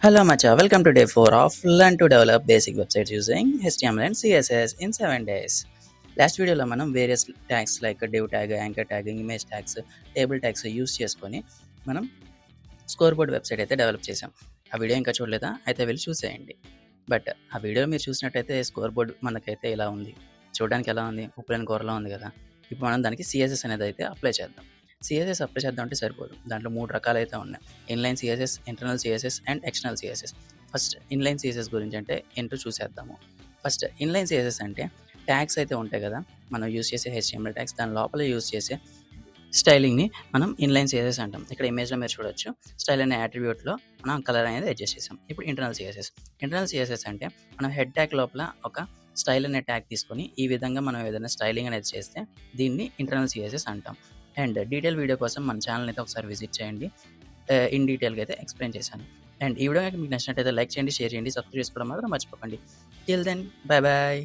Hello Macha, welcome to day 4 of Learn to Develop Basic Websites using HTML and CSS in 7 days. Last వీడియోలో మనం various tags like div tag, anchor tag, image tags, table tags use చేసుకొని మనం score board website అయితే develop చేసాం. ఆ video ఇంకా చూడలేదా? అయితే వెళ్ళి చూసేయండి. బట్ ఆ వీడియో మీరు చూసినట్టయితే స్కోర్ బోర్డ్ మనకైతే ఇలా ఉంది. చూడడానికి ఎలా ఉంది? ఉప్పులేని కూరలా ఉంది కదా. ఇప్పుడు మనం దానికి CSS అనేది అయితే అప్లై చేద్దాం. CSS అప్లై చేద్దాం అంటే సరిపోదు. దాంట్లో 3 రకాలైతే ఉన్నాయి. Inline CSS, internal CSS and external CSS. First inline CSS గురించి అంటే ఏంటో చూసేద్దాము. ఫస్ట్ ఇన్లైన్ CSS అంటే ట్యాగ్స్ అయితే ఉంటాయి కదా, మనం యూస్ చేసే HTML ట్యాగ్స్, దాని లోపల యూస్ చేసే స్టైలింగ్ని మనం ఇన్లైన్ CSS అంటాం. ఇక్కడ ఇమేజ్లో మీరు చూడొచ్చు, స్టైల్ అనే యాట్రిబ్యూట్లో మనం కలర్ అనేది అడ్జస్ట్ చేసాం. ఇప్పుడు ఇంటర్నల్ CSS అంటే మనం హెడ్ ట్యాగ్ లోపల ఒక స్టైల్ అనే ట్యాగ్ తీసుకొని ఈ విధంగా మనం ఏదైనా స్టైలింగ్ అనేది చేస్తే దీన్ని ఇంటర్నల్ CSS అంటాం. అండ్ డీటెయిల్ వీడియో కోసం మన ఛానల్ అయితే ఒకసారి విజిట్ చేయండి. ఇన్ డీటెయిల్గా అయితే ఎక్స్ప్లెయిన్ చేశాను. అండ్ ఈ వీడియో మీకు నచ్చినట్టయితే లైక్ చేయండి, షేర్ చేయండి, సబ్స్క్రైబ్ చేసుకోవడం మాత్రం మర్చిపోకండి. Till then, bye bye.